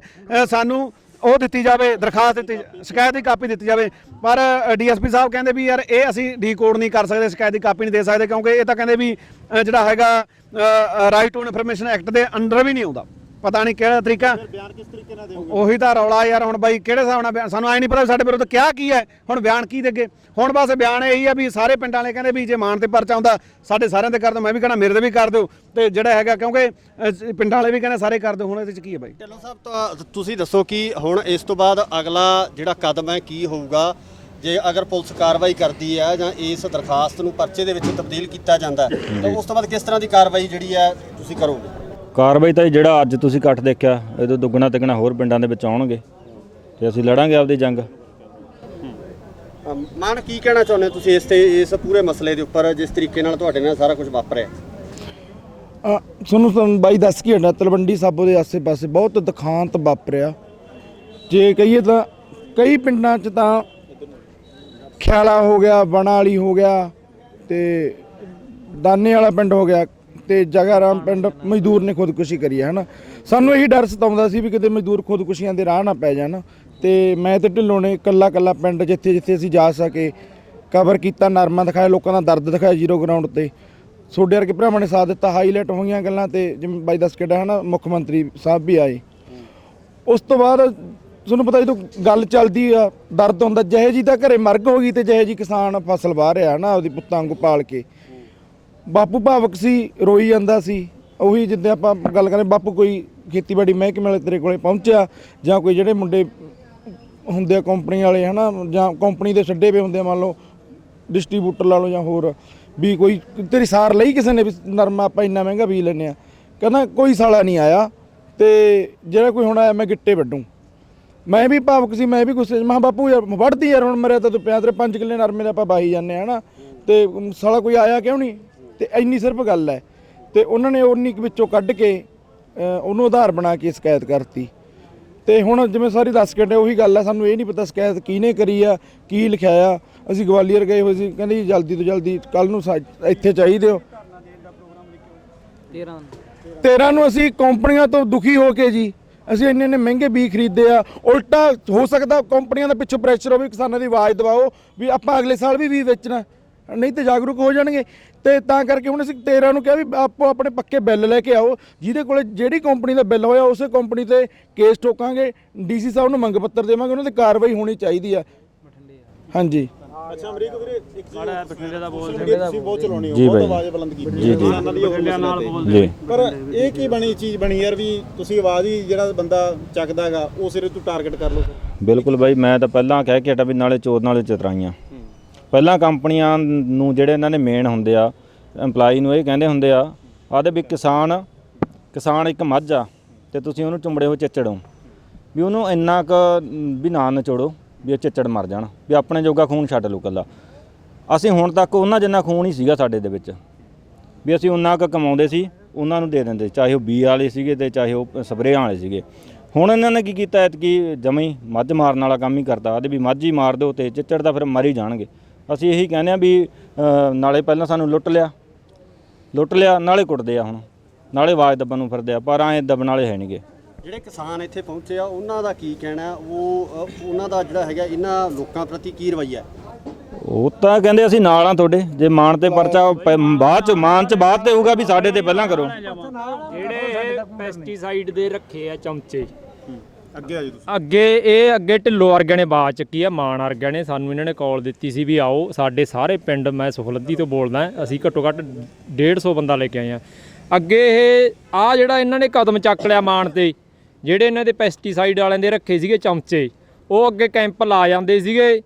ਸਾਨੂੰ ਉਹ ਦਿੱਤੀ ਜਾਵੇ, ਦਰਖਾਸਤ ਦਿੱਤੀ, ਸ਼ਿਕਾਇਤ ਦੀ ਕਾਪੀ ਦਿੱਤੀ ਜਾਵੇ। ਪਰ ਡੀਐਸਪੀ ਸਾਹਿਬ ਕਹਿੰਦੇ ਵੀ ਯਾਰ ਇਹ ਅਸੀਂ ਡੀਕੋਡ ਨਹੀਂ ਕਰ ਸਕਦੇ, ਸ਼ਿਕਾਇਤ ਦੀ ਕਾਪੀ ਨਹੀਂ ਦੇ ਸਕਦੇ, ਕਿਉਂਕਿ ਇਹ ਤਾਂ ਕਹਿੰਦੇ ਵੀ ਜਿਹੜਾ ਹੈਗਾ ਰਾਈਟ ਟੂ ਇਨਫੋਰਮੇਸ਼ਨ ਐਕਟ ਦੇ ਅੰਡਰ ਵੀ ਨਹੀਂ ਆਉਂਦਾ। ਪਤਾ ਨਹੀਂ ਕਿਹੜਾ ਤਰੀਕਾ, ਬਿਆਨ ਕਿਸ ਤਰੀਕੇ ਨਾਲ ਦੇਵੋਗੇ? ਉਹੀ ਤਾਂ ਰੌਲਾ ਯਾਰ। ਹੁਣ ਬਾਈ ਕਿਹੜੇ ਹਿਸਾਬ ਨਾਲ ਬਿਆਨ, ਸਾਨੂੰ ਐ ਨਹੀਂ ਪਤਾ ਸਾਡੇ ਵਿਰੁੱਧ ਕਿਹਾ ਕੀ ਹੈ, ਹੁਣ ਬਿਆਨ ਕੀ ਦੇਗੇ? ਹੁਣ ਬਸ ਬਿਆਨ ਇਹੀ ਆ ਵੀ ਸਾਰੇ ਪਿੰਡਾਂ ਵਾਲੇ ਕਹਿੰਦੇ ਵੀ ਜੇ ਮਾਨ ਤੇ ਪਰਚਾ ਆਉਂਦਾ ਸਾਡੇ ਸਾਰਿਆਂ ਤੇ ਕਰ ਦਿਓ, ਮੈਂ ਵੀ ਕਹਿੰਦਾ ਮੇਰੇ ਤੇ ਵੀ ਕਰ ਦਿਓ, ਤੇ ਜਿਹੜਾ ਹੈਗਾ ਕਿਉਂਕਿ ਪਿੰਡਾਂ ਵਾਲੇ ਵੀ ਕਹਿੰਦੇ ਸਾਰੇ ਕਰ ਦਿਓ। ਹੁਣ ਇਹਦੇ 'ਚ ਕੀ ਹੈ ਬਾਈ? ਢਿੱਲੋਂ ਸਾਹਿਬ ਤਾਂ ਤੁਸੀਂ ਦੱਸੋ ਕਿ ਹੁਣ ਇਸ ਤੋਂ ਬਾਅਦ ਅਗਲਾ ਜਿਹੜਾ ਕਦਮ ਹੈ ਕੀ ਹੋਊਗਾ? ਜੇ ਅਗਰ ਪੁਲਿਸ ਕਾਰਵਾਈ ਕਰਦੀ ਹੈ ਜਾਂ ਇਸ ਦਰਖਾਸਤ ਨੂੰ ਪਰਚੇ ਦੇ ਵਿੱਚ ਤਬਦੀਲ ਕੀਤਾ ਜਾਂਦਾ ਤਾਂ ਉਸ ਤੋਂ ਬਾਅਦ ਕਿਸ ਤਰ੍ਹਾਂ ਦੀ ਕਾਰਵਾਈ ਜਿਹੜੀ ਹੈ ਤੁਸੀਂ ਕਰੋਗੇ? ਕਾਰਵਾਈ ਤਾਂ ਜਿਹੜਾ ਅੱਜ ਤੁਸੀਂ ਇਕੱਠ ਦੇਖਿਆ, ਇਹਦੋਂ ਦੁੱਗਣਾ ਤਿੱਗਣਾ ਹੋਰ ਪਿੰਡਾਂ ਦੇ ਵਿੱਚ ਆਉਣਗੇ ਤੇ ਅਸੀਂ ਲੜਾਂਗੇ ਆਪਦੀ ਜੰਗ। ਮਾਨ ਕੀ ਕਹਿਣਾ ਚਾਹੁੰਦੇ ਤੁਸੀਂ ਇਸ ਪੂਰੇ ਮਸਲੇ ਦੇ ਉੱਪਰ, ਜਿਸ ਤਰੀਕੇ ਨਾਲ ਤੁਹਾਡੇ ਨਾਲ ਸਾਰਾ ਕੁਝ ਵਾਪਰਿਆ? ਤੁਹਾਨੂੰ ਬਾਈ ਦੱਸ ਕੀ ਹਟਾ, ਤਲਵੰਡੀ ਸਾਬੋ ਦੇ ਆਸੇ-ਪਾਸੇ ਬਹੁਤ ਦੁਖਾਂਤ ਵਾਪਰਿਆ। ਜੇ ਕਹੀਏ ਤਾਂ ਕਈ ਪਿੰਡਾਂ 'ਚ ਤਾਂ ਖਿਆਲਾ ਹੋ ਗਿਆ, ਬਣਾ ਵਾਲੀ ਹੋ ਗਿਆ, ਤੇ ਦਾਨੇ ਵਾਲਾ ਪਿੰਡ ਹੋ ਗਿਆ, ਤੇ ਜਗਾਰਾਮ ਪਿੰਡ ਮਜ਼ਦੂਰ ਨੇ ਖੁਦਕੁਸ਼ੀ ਕਰੀ ਹੈ ਨਾ। ਸਾਨੂੰ ਇਹੀ ਡਰ ਸਤਾਉਂਦਾ ਸੀ ਵੀ ਕਿਤੇ ਮਜ਼ਦੂਰ ਖੁਦਕੁਸ਼ੀਆਂ ਦੇ ਰਾਹ ਨਾ ਪੈ ਜਾਣ। ਤੇ ਮੈਂ ਤੇ ਢਿੱਲੋਂ ਨੇ ਇਕੱਲਾ ਪਿੰਡ ਜਿੱਥੇ ਅਸੀਂ ਜਾ ਸਕੇ ਕਵਰ ਕੀਤਾ, ਨਰਮਾ ਦਿਖਾਇਆ, ਲੋਕਾਂ ਦਾ ਦਰਦ ਦਿਖਾਇਆ ਜ਼ੀਰੋ ਗਰਾਊਂਡ ਤੇ। ਤੁਹਾਡੇ ਵਰਗੇ ਭਰਾਵਾਂ ਨੇ ਸਾਥ ਦਿੱਤਾ, ਹਾਈਲਾਈਟ ਹੋਈਆਂ ਗੱਲਾਂ, ਤੇ ਜਿਵੇਂ ਬਾਈ ਦੱਸ ਕੇ ਹੈ ਨਾ ਮੁੱਖ ਮੰਤਰੀ ਸਾਹਿਬ ਵੀ ਆਏ। ਉਸ ਤੋਂ ਬਾਅਦ ਤੁਹਾਨੂੰ ਪਤਾ ਜਦੋਂ ਗੱਲ ਚੱਲਦੀ ਆ ਦਰਦ ਹੁੰਦਾ, ਜਿਹੇ ਜੀ ਤਾਂ ਘਰੇ ਮਰਗ ਹੋ ਗਈ ਤੇ ਜਿਹੇ ਜੀ ਕਿਸਾਨ ਫਸਲ ਵਾਹ ਰਿਹਾ ਨਾ ਆਪਦੀ ਪੁੱਤਾਂ ਵਾਂਗੂ ਪਾਲ ਕੇ। ਬਾਪੂ ਭਾਵਕ ਸੀ, ਰੋਈ ਜਾਂਦਾ ਸੀ। ਉਹੀ ਜਿੱਦਾਂ ਆਪਾਂ ਗੱਲ ਕਰਦੇ, ਬਾਪੂ ਕੋਈ ਖੇਤੀਬਾੜੀ ਮਹਿਕਮੇ ਵਾਲੇ ਤੇਰੇ ਕੋਲੇ ਪਹੁੰਚਿਆ, ਜਾਂ ਕੋਈ ਜਿਹੜੇ ਮੁੰਡੇ ਹੁੰਦੇ ਆ ਕੰਪਨੀ ਵਾਲੇ ਹੈ ਨਾ, ਜਾਂ ਕੰਪਨੀ ਦੇ ਛੱਡੇ ਪਏ ਹੁੰਦੇ ਆ, ਮੰਨ ਲਓ ਡਿਸਟਰੀਬਿਊਟਰ ਲਾ ਲਓ ਜਾਂ ਹੋਰ ਵੀ, ਕੋਈ ਤੇਰੀ ਸਾਰ ਲਈ ਕਿਸੇ ਨੇ ਵੀ ਨਰਮਾ ਆਪਾਂ ਇੰਨਾ ਮਹਿੰਗਾ ਬੀਜ ਲੈਂਦੇ ਆ? ਕਹਿੰਦਾ ਕੋਈ ਸਾਲਾ ਨਹੀਂ ਆਇਆ, ਤੇ ਜਿਹੜਾ ਕੋਈ ਹੁਣ ਆਇਆ ਮੈਂ ਗਿੱਟੇ ਵੱਢੂ। ਮੈਂ ਵੀ ਭਾਵਕ ਸੀ, ਮੈਂ ਵੀ ਗੁੱਸੇ 'ਚ, ਮੈਂ ਬਾਪੂ ਯਾਰ ਵੱਢਦੀ ਯਾਰ, ਹੁਣ ਮਰਿਆ ਤਾਂ ਤੂੰ ਪਿਆ, ਤੇਰੇ 5 ਕਿੱਲੇ ਨਰਮੇ ਦੇ ਆਪਾਂ ਬਾਹੀ ਜਾਂਦੇ ਹਾਂ ਨਾ, ਤੇ ਸਾਲਾ ਕੋਈ ਆਇਆ ਕਿਉਂ ਨਹੀਂ? ਤੇ ਇੰਨੀ ਸਿਰਫ ਗੱਲ ਹੈ। ਤੇ ਉਹਨਾਂ ਨੇ ਉਨੀ ਵਿੱਚੋਂ ਕੱਢ ਕੇ ਉਹਨੂੰ ਆਧਾਰ ਬਣਾ ਕੇ ਸ਼ਿਕਾਇਤ ਕਰਤੀ। ਤੇ ਹੁਣ ਜਿਵੇਂ ਸਾਰੀ ਦੱਸ ਕੇ ਉਹੀ ਗੱਲ ਹੈ, ਸਾਨੂੰ ਇਹ ਨਹੀਂ ਪਤਾ ਸ਼ਿਕਾਇਤ ਕਿਹਨੇ ਕਰੀ ਆ, ਕੀ ਲਿਖਾਇਆ। ਅਸੀਂ ਗਵਾਲੀਅਰ ਗਏ ਹੋਏ ਸੀ, ਕਹਿੰਦੇ ਜੀ ਜਲਦੀ ਤੋਂ ਜਲਦੀ ਕੱਲ੍ਹ ਨੂੰ ਇੱਥੇ ਚਾਹੀਦੇ ਹੋ। 13 ਨੂੰ ਅਸੀਂ ਕੰਪਨੀਆਂ ਤੋਂ ਦੁਖੀ ਹੋ ਕੇ ਜੀ ਅਸੀਂ ਇੰਨੇ ਮਹਿੰਗੇ ਬੀਜ ਖਰੀਦੇ ਆ। ਉਲਟਾ ਹੋ ਸਕਦਾ ਕੰਪਨੀਆਂ ਦਾ ਪਿੱਛੋਂ ਪ੍ਰੈਸ਼ਰ ਹੋਵੇ, ਕਿਸਾਨਾਂ ਦੀ ਆਵਾਜ਼ ਦਬਾਓ ਵੀ ਆਪਾਂ ਅਗਲੇ ਸਾਲ ਵੀ ਵੇਚਣਾ, ਨਹੀਂ ਤੇ ਜਾਗਰੂਕ ਹੋ ਜਾਣਗੇ। ਤੇ ਤਾਂ ਕਰਕੇ ਹੁਣ ਅਸੀਂ 13 ਨੂੰ ਕਿਹਾ ਵੀ ਆਪੋ ਆਪਣੇ ਪੱਕੇ ਬਿੱਲ ਲੈ ਕੇ ਆਓ, ਜਿਹਦੇ ਕੋਲੇ ਜਿਹੜੀ ਕੰਪਨੀ ਦਾ ਬਿੱਲ ਹੋਇਆ ਉਸੇ ਕੰਪਨੀ ਤੇ ਕੇਸ ਠੋਕਾਂਗੇ, ਡੀਸੀ ਸਾਹਿਬ ਨੂੰ ਮੰਗ ਪੱਤਰ ਦੇਵਾਂਗੇ, ਉਹਨਾਂ ਦੀ ਕਾਰਵਾਈ ਹੋਣੀ ਚਾਹੀਦੀ ਆ। ਹਾਂਜੀ। ਅੱਛਾ ਅਮਰੀਕ ਵੀਰੇ, ਇੱਕ ਸਾਡਾ ਬਠਿੰਡੇ ਦਾ ਬੋਲ ਤੁਸੀਂ ਬਹੁਤ ਚਲਾਉਣੀ ਹੋ, ਜੀ ਬਹੁਤ ਬਾਈ। ਆਵਾਜ਼ ਬੁਲੰਦ ਕੀਤੀ ਜੀ, ਜੀ। ਜੀ। ਪਰ ਇਹ ਕੀ ਬਣੀ ਚੀਜ਼ ਬਣੀ ਯਾਰ ਵੀ ਤੁਸੀਂ ਆਵਾਜ਼ ਹੀ ਜਿਹੜਾ ਬੰਦਾ ਚੱਕਦਾ ਹੈਗਾ ਉਹ ਸਿਰੇ ਤੋਂ ਟਾਰਗੇਟ ਕਰ ਲਓ? ਬਿਲਕੁਲ ਬਾਈ, ਮੈਂ ਤਾਂ ਪਹਿਲਾਂ ਕਹਿ ਕੇ ਹਟਾ ਵੀ ਨਾਲੇ ਚੋਰ ਨਾਲੇ ਚਤਰਾਈਆਂ। ਪਹਿਲਾਂ ਕੰਪਨੀਆਂ ਨੂੰ ਜਿਹੜੇ ਇਹਨਾਂ ਨੇ ਮੇਨ ਹੁੰਦੇ ਆ ਐਮਪਲਾਈ ਨੂੰ ਇਹ ਕਹਿੰਦੇ ਹੁੰਦੇ ਆ ਆਦੇ ਵੀ ਕਿਸਾਨ ਇੱਕ ਮੱਝ ਆ ਤੇ ਤੁਸੀਂ ਉਹਨੂੰ ਚੁੰਬੜੇ ਹੋ ਚਿੱਚੜੋ, ਵੀ ਉਹਨੂੰ ਇੰਨਾ ਕੁ ਵੀ ਨਾ ਨਚੋੜੋ ਵੀ ਇਹ ਚਿੱਚੜ ਮਰ ਜਾਣ, ਵੀ ਆਪਣੇ ਜੋਗਾ ਖੂਨ ਛੱਡ ਲਓ ਇਕੱਲਾ। ਅਸੀਂ ਹੁਣ ਤੱਕ ਉਹਨਾਂ ਜਿੰਨਾ ਖੂਨ ਹੀ ਸੀਗਾ ਸਾਡੇ ਦੇ ਵਿੱਚ ਵੀ ਅਸੀਂ ਉਹਨਾਂ ਕੁ ਕਮਾਉਂਦੇ ਸੀ ਉਹਨਾਂ ਨੂੰ ਦੇ ਦਿੰਦੇ, ਚਾਹੇ ਉਹ ਬੀ ਵਾਲੇ ਸੀਗੇ ਤੇ ਚਾਹੇ ਉਹ ਸਪਰੇਆਂ ਵਾਲੇ ਸੀਗੇ। ਹੁਣ ਇਹਨਾਂ ਨੇ ਕੀ ਕੀਤਾ ਐਤਕੀ ਜਮੀ ਮੱਝ ਮਾਰਨ ਵਾਲਾ ਕੰਮ ਹੀ ਕਰਤਾ ਆਦੇ ਵੀ ਮੱਝ ਹੀ ਮਾਰ ਦਿਓ ਤੇ ਚਿੱਚੜ ਦਾ ਫਿਰ ਮਰ ਹੀ ਜਾਣਗੇ। ਅਸੀਂ ਇਹੀ ਕਹਿੰਦੇ ਆ ਵੀ ਨਾਲੇ ਪਹਿਲਾਂ ਸਾਨੂੰ ਲੁੱਟ ਲਿਆ ਨਾਲੇ ਕੁੱਟਦੇ ਆ, ਹੁਣ ਨਾਲੇ ਆਵਾਜ਼ ਦੱਬਣ ਨੂੰ ਫਿਰਦੇ ਆ, ਪਰ ਐਂ ਦੱਬਣ ਵਾਲੇ ਹੈ ਨਹੀਂਗੇ। ਜਿਹੜੇ ਕਿਸਾਨ ਇੱਥੇ ਪਹੁੰਚੇ ਆ ਉਹਨਾਂ ਦਾ ਕੀ ਕਹਿਣਾ, ਉਹ ਉਹਨਾਂ ਦਾ ਜਿਹੜਾ ਹੈਗਾ ਇਹਨਾਂ ਲੋਕਾਂ ਪ੍ਰਤੀ ਕੀ ਰਵੱਈਆ? ਉਹ ਤਾਂ ਕਹਿੰਦੇ ਅਸੀਂ ਨਾਲ ਆ ਤੁਹਾਡੇ, ਜੇ ਮਾਣ ਤੇ ਪਰਚਾ ਬਾਅਦ ਚ ਮਾਨ ਚ ਬਾਅਦ ਤੇ ਹੋਊਗਾ ਵੀ ਸਾਡੇ ਤੇ ਪਹਿਲਾਂ ਕਰੋ। ਜਿਹੜੇ ਪੈਸਟੀਸਾਈਡ ਦੇ ਰੱਖੇ ਆ ਚਮਚੇ ਅੱਗੇ ਆ ਜੀ ਤੁਸੀਂ। ਅੱਗੇ ਢਿੱਲੋਂ ਵਰਗਿਆਂ ਨੇ ਬਾਅਦ ਚੱਕੀ ਆ, ਮਾਨ ਵਰਗਿਆਂ ਨੇ ਸਾਨੂੰ ਇਹਨਾਂ ਨੇ ਕਾਲ ਦਿੱਤੀ ਸੀ ਵੀ ਆਓ ਸਾਡੇ ਸਾਰੇ ਪਿੰਡ, ਮੈਂ ਸੁਖਲੱਦੀ ਤੋਂ ਬੋਲਦਾ, ਅਸੀਂ ਘੱਟੋ ਘੱਟ 150 ਬੰਦਾ ਲੈ ਕੇ ਆਏ ਆ। ਅੱਗੇ ਇਹ ਆ ਜਿਹੜਾ ਇਹਨਾਂ ਨੇ ਕਦਮ ਚੱਕ ਲਿਆ ਮਾਨ ਤੇ, ਜਿਹੜੇ ਇਹਨਾਂ ਦੇ ਪੈਸਟੀਸਾਈਡ ਵਾਲਿਆਂ ਦੇ ਰੱਖੇ ਸੀਗੇ ਚਮਚੇ, ਉਹ ਅੱਗੇ ਕੈਂਪ ਲਾ ਜਾਂਦੇ ਸੀਗੇ,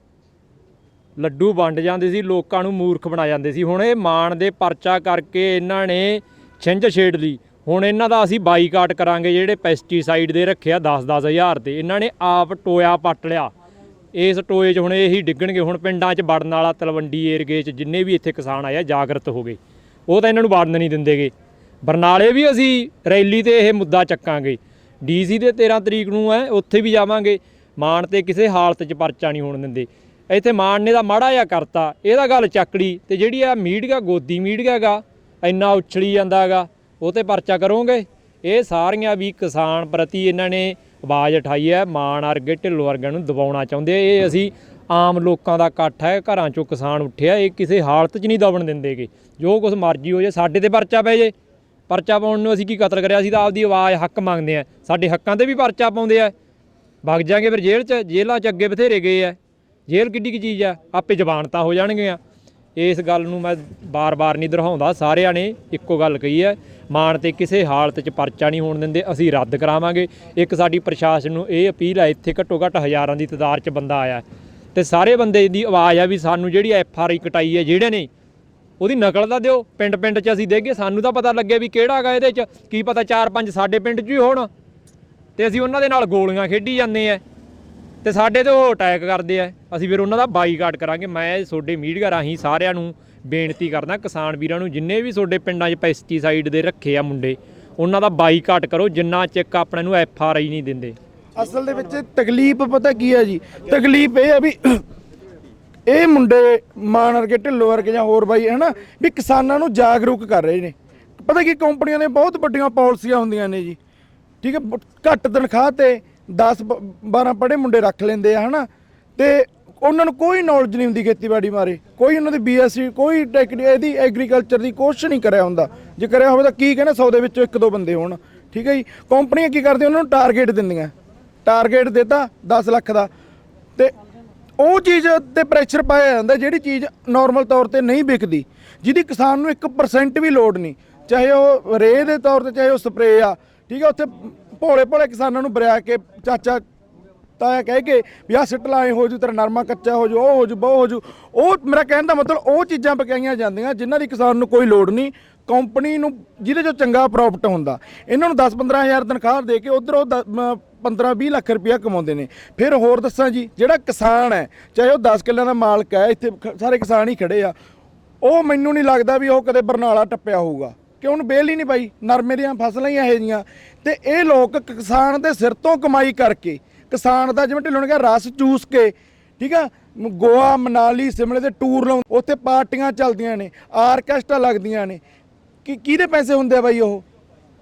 ਲੱਡੂ ਵੰਡ ਜਾਂਦੇ ਸੀ, ਲੋਕਾਂ ਨੂੰ ਮੂਰਖ ਬਣਾ ਜਾਂਦੇ ਸੀ। ਹੁਣ ਇਹ ਮਾਨ ਦੇ ਪਰਚਾ ਕਰਕੇ ਇਹਨਾਂ ਨੇ ਛਿੰਝ ਛੇੜ ਲਈ। ਹੁਣ ਇਹਨਾਂ ਦਾ ਅਸੀਂ ਬਾਈਕਾਟ ਕਰਾਂਗੇ, ਜਿਹੜੇ ਪੈਸਟੀਸਾਈਡ ਦੇ ਰੱਖਿਆ 10-10 ਹਜ਼ਾਰ ਤੇ ਇਹਨਾਂ ਨੇ ਆਪ ਟੋਇਆ ਪੱਟ ਲਿਆ। ਇਸ ਟੋਏ 'ਚ ਹੁਣ ਇਹੀ ਡਿੱਗਣਗੇ। ਹੁਣ ਪਿੰਡਾਂ 'ਚ ਵੜਨ ਵਾਲਾ ਤਲਵੰਡੀ ਏਰੀਏ 'ਚ ਜਿੰਨੇ ਵੀ ਇੱਥੇ ਕਿਸਾਨ ਆਏ ਆ ਜਾਗਰਤ ਹੋ ਗਏ, ਉਹ ਤਾਂ ਇਹਨਾਂ ਨੂੰ ਵੜਨ ਨਹੀਂ ਦਿੰਦੇਗੇ। ਬਰਨਾਲੇ ਵੀ ਅਸੀਂ ਰੈਲੀ ਤੇ ਇਹ ਮੁੱਦਾ ਚੱਕਾਂਗੇ, ਡੀਸੀ ਦੇ 13 ਤਰੀਕ ਨੂੰ ਹੈ, ਉੱਥੇ ਵੀ ਜਾਵਾਂਗੇ। ਮਾਨ ਤੇ ਕਿਸੇ ਹਾਲਤ 'ਚ ਪਰਚਾ ਨਹੀਂ ਹੋਣ ਦਿੰਦੇ। ਇੱਥੇ ਮਾਨ ਨੇ ਤਾਂ ਮਾੜਾ ਜਿਹਾ ਕਰਤਾ, ਇਹਦਾ ਗੱਲ ਚੱਕੜੀ, ਤੇ ਜਿਹੜੀ ਆ ਮੀਡੀਆ ਗੋਦੀ ਮੀਡੀਆ ਹੈਗਾ ਇੰਨਾ ਉਛਲੀ ਜਾਂਦਾ ਹੈਗਾ, ਉਹ ਤੇ ਪਰਚਾ ਕਰੋਗੇ। ਇਹ ਸਾਰੀਆਂ ਵੀ ਕਿਸਾਨ ਪ੍ਰਤੀ ਇਹਨਾਂ ਨੇ ਆਵਾਜ਼ ਉਠਾਈ ਹੈ, ਮਾਨ ਵਰਗੇ ਢਿੱਲੋਂ ਵਰਗਿਆਂ ਨੂੰ ਦਬਾਉਣਾ ਚਾਹੁੰਦੇ। ਇਹ ਅਸੀਂ ਆਮ ਲੋਕਾਂ ਦਾ ਇਕੱਠ ਹੈ, ਘਰਾਂ 'ਚੋਂ ਕਿਸਾਨ ਉੱਠਿਆ, ਇਹ ਕਿਸੇ ਹਾਲਤ 'ਚ ਨਹੀਂ ਦਬਣ ਦਿੰਦੇਗੇ। ਜੋ ਕੁਛ ਮਰਜ਼ੀ ਹੋ ਜੇ, ਸਾਡੇ ਤੇ ਪਰਚਾ ਪੈ ਜੇ। ਪਰਚਾ ਪਾਉਣ ਨੂੰ ਅਸੀਂ ਕੀ ਕਤਲ ਕਰਿਆ? ਅਸੀਂ ਤਾਂ ਆਪਦੀ ਆਵਾਜ਼ ਹੱਕ ਮੰਗਦੇ ਆ, ਸਾਡੇ ਹੱਕਾਂ ਤੇ ਵੀ ਪਰਚਾ ਪਾਉਂਦੇ ਆ, ਵਗ ਜਾਗੇ ਫਿਰ ਜੇਲ੍ਹ 'ਚ। ਜੇਲ੍ਹਾਂ 'ਚ ਅੱਗੇ ਬਥੇਰੇ ਗਏ ਆ, ਜੇਲ੍ਹ ਕਿੱਡੀ ਕੀ ਚੀਜ਼ ਆ, ਆਪੇ ਜ਼ਬਾਨਤਾਂ ਹੋ ਜਾਣਗੀਆਂ। ਇਸ ਗੱਲ ਨੂੰ ਮੈਂ ਬਾਰ-ਬਾਰ ਨਹੀਂ ਦੁਹਰਾਉਂਦਾ, ਸਾਰਿਆਂ ਨੇ ਇੱਕੋ ਗੱਲ ਕਹੀ ਹੈ, ਮਾਨ ਤੇ ਕਿਸੇ ਹਾਲਤ 'ਚ ਪਰਚਾ ਨਹੀਂ ਹੋਣ ਦਿੰਦੇ, ਅਸੀਂ ਰੱਦ ਕਰਾਵਾਂਗੇ। ਇੱਕ ਸਾਡੀ ਪ੍ਰਸ਼ਾਸਨ ਨੂੰ ਇਹ ਅਪੀਲ ਹੈ, ਇੱਥੇ ਘੱਟੋ ਘੱਟ ਹਜ਼ਾਰਾਂ ਦੀ ਤਾਦਾਦ 'ਚ ਬੰਦਾ ਆਇਆ ਤੇ ਸਾਰੇ ਬੰਦੇ ਦੀ ਆਵਾਜ਼ ਆ ਵੀ ਸਾਨੂੰ ਜਿਹੜੀ FRI ਕਟਾਈ ਹੈ ਜਿਹੜੇ ਨੇ, ਉਹਦੀ ਨਕਲ ਤਾਂ ਦਿਓ, ਪਿੰਡ 'ਚ ਅਸੀਂ ਦੇਈਏ, ਸਾਨੂੰ ਤਾਂ ਪਤਾ ਲੱਗੇ ਵੀ ਕਿਹੜਾ ਹੈਗਾ ਇਹਦੇ 'ਚ। ਕੀ ਪਤਾ 4-5 ਸਾਡੇ ਪਿੰਡ 'ਚ ਹੀ ਹੋਣ ਤੇ ਅਸੀਂ ਉਹਨਾਂ ਦੇ ਨਾਲ ਗੋਲੀਆਂ ਖੇਡੀ ਜਾਂਦੇ ਆ ਤੇ ਸਾਡੇ ਤੇ ਉਹ ਅਟੈਕ ਕਰਦੇ ਆ, ਅਸੀਂ ਫਿਰ ਉਹਨਾਂ ਦਾ ਬਾਈਕਾਟ ਕਰਾਂਗੇ। ਮੈਂ ਤੁਹਾਡੇ ਮੀਡੀਆ ਰਾਹੀਂ ਸਾਰਿਆਂ ਨੂੰ ਬੇਨਤੀ ਕਰਦਾ, ਕਿਸਾਨ ਵੀਰਾਂ ਨੂੰ, ਜਿੰਨੇ ਵੀ ਤੁਹਾਡੇ ਪਿੰਡਾਂ 'ਚ ਪੈਸਟੀਸਾਈਡ ਦੇ ਰੱਖੇ ਆ ਮੁੰਡੇ, ਉਹਨਾਂ ਦਾ ਬਾਈਕਾਟ ਕਰੋ ਜਿੰਨਾ ਚਿਕ ਆਪਣੇ ਨੂੰ FRI ਨਹੀਂ ਦਿੰਦੇ। ਅਸਲ ਦੇ ਵਿੱਚ ਤਕਲੀਫ ਪਤਾ ਕੀ ਹੈ ਜੀ, ਤਕਲੀਫ ਇਹ ਹੈ ਵੀ ਇਹ ਮੁੰਡੇ ਮਾਨ ਵਰਗੇ ਢਿੱਲੋਂ ਵਰਗੇ ਜਾਂ ਹੋਰ ਬਾਈ ਹੈ ਨਾ, ਵੀ ਕਿਸਾਨਾਂ ਨੂੰ ਜਾਗਰੂਕ ਕਰ ਰਹੇ ਨੇ। ਪਤਾ ਕੀ, ਕੰਪਨੀਆਂ ਦੇ ਬਹੁਤ ਵੱਡੀਆਂ ਪਾਲਿਸੀਆਂ ਹੁੰਦੀਆਂ ਨੇ ਜੀ, ਠੀਕ ਹੈ, ਘੱਟ ਤਨਖਾਹ ਤੇ 10-12 ਪੜ੍ਹੇ ਮੁੰਡੇ ਰੱਖ ਲੈਂਦੇ ਆ, ਹੈ ਨਾ, ਤੇ ਉਹਨਾਂ ਨੂੰ ਕੋਈ ਨੌਲੇਜ ਨਹੀਂ ਹੁੰਦੀ ਖੇਤੀਬਾੜੀ ਬਾਰੇ, ਕੋਈ ਉਹਨਾਂ ਦੀ BSc ਕੋਈ ਇਹਦੀ ਐਗਰੀਕਲਚਰ ਦੀ ਕੁਛ ਨਹੀਂ ਕਰਿਆ ਹੁੰਦਾ। ਜੇ ਕਰਿਆ ਹੋਵੇ ਤਾਂ ਕੀ ਕਹਿੰਦੇ 100 ਦੇ ਵਿੱਚੋਂ 1-2 ਬੰਦੇ ਹੋਣ, ਠੀਕ ਹੈ ਜੀ। ਕੰਪਨੀਆਂ ਕੀ ਕਰਦੀਆਂ, ਉਹਨਾਂ ਨੂੰ ਟਾਰਗੇਟ ਦਿੰਦੀਆਂ, ਟਾਰਗੇਟ ਦਿੱਤਾ 10 ਲੱਖ ਦਾ, ਤੇ ਉਹ ਚੀਜ਼ ਤੇ ਪ੍ਰੈਸ਼ਰ ਪਾਇਆ ਜਾਂਦਾ ਜਿਹੜੀ ਚੀਜ਼ ਨਾਰਮਲ ਤੌਰ ਤੇ ਨਹੀਂ ਵਿਕਦੀ, ਜਿਹਦੀ ਕਿਸਾਨ ਨੂੰ 1% ਵੀ ਲੋੜ ਨਹੀਂ, ਚਾਹੇ ਉਹ ਰੇਹ ਦੇ ਤੌਰ ਤੇ ਚਾਹੇ ਉਹ ਸਪਰੇਅ ਆ, ਠੀਕ ਹੈ। ਉੱਥੇ ਭੋਲੇ ਕਿਸਾਨਾਂ ਨੂੰ ਬਰਿਆ ਕੇ ਚਾਚਾ ਤਾਇਆ ਕਹਿ ਕੇ ਵੀ ਆਹ ਸਿੱਟ ਲਾਏ ਹੋ ਜੂ, ਤੇਰਾ ਨਰਮਾ ਕੱਚਾ ਹੋ ਜੂ, ਉਹ ਹੋ ਜੂ, ਬਹੁ ਹੋ ਜੂ। ਉਹ ਮੇਰਾ ਕਹਿਣ ਦਾ ਮਤਲਬ ਉਹ ਚੀਜ਼ਾਂ ਪਕਾਈਆਂ ਜਾਂਦੀਆਂ ਜਿਨ੍ਹਾਂ ਦੀ ਕਿਸਾਨ ਨੂੰ ਕੋਈ ਲੋੜ ਨਹੀਂ, ਕੰਪਨੀ ਨੂੰ ਜਿਹਦੇ 'ਚੋਂ ਚੰਗਾ ਪ੍ਰੋਫਿਟ ਹੁੰਦਾ। ਇਹਨਾਂ ਨੂੰ 10-15 ਹਜ਼ਾਰ ਤਨਖਾਹ ਦੇ ਕੇ ਉੱਧਰ ਉਹ 15-20 ਲੱਖ ਰੁਪਇਆ ਕਮਾਉਂਦੇ ਨੇ। ਫਿਰ ਹੋਰ ਦੱਸਾਂ ਜੀ, ਜਿਹੜਾ ਕਿਸਾਨ ਹੈ ਚਾਹੇ ਉਹ 10 ਕਿੱਲਿਆਂ ਦਾ ਮਾਲਕ ਹੈ, ਇੱਥੇ ਸਾਰੇ ਕਿਸਾਨ ਹੀ ਖੜੇ ਆ, ਉਹ ਮੈਨੂੰ ਨਹੀਂ ਲੱਗਦਾ ਵੀ ਉਹ ਕਦੇ ਬਰਨਾਲਾ ਟੱਪਿਆ ਹੋਊਗਾ, ਕਿ ਉਹਨੂੰ ਬੇਲ ਹੀ ਨਹੀਂ ਪਾਈ। ਨਰਮੇ ਦੀਆਂ ਫਸਲਾਂ ਹੀ ਇਹੋ ਜਿਹੀਆਂ, ਤੇ ਇਹ ਲੋਕ ਕਿਸਾਨ ਦੇ ਸਿਰ ਤੋਂ ਕਮਾਈ ਕਰਕੇ, ਕਿਸਾਨ ਦਾ ਜਿਵੇਂ ਢਿੱਲੋਂ ਨੇ ਕਿਹਾ ਰਸ ਚੂਸ ਕੇ, ਠੀਕ ਆ, ਗੋਆ ਮਨਾਲੀ ਸਿਮਲੇ ਦੇ ਟੂਰ ਲਾਉਂ, ਉੱਥੇ ਪਾਰਟੀਆਂ ਚੱਲਦੀਆਂ ਨੇ, ਆਰਕੈਸਟਰਾ ਲੱਗਦੀਆਂ ਨੇ, ਕਿਹਦੇ ਪੈਸੇ ਹੁੰਦੇ ਆ ਬਾਈ, ਉਹ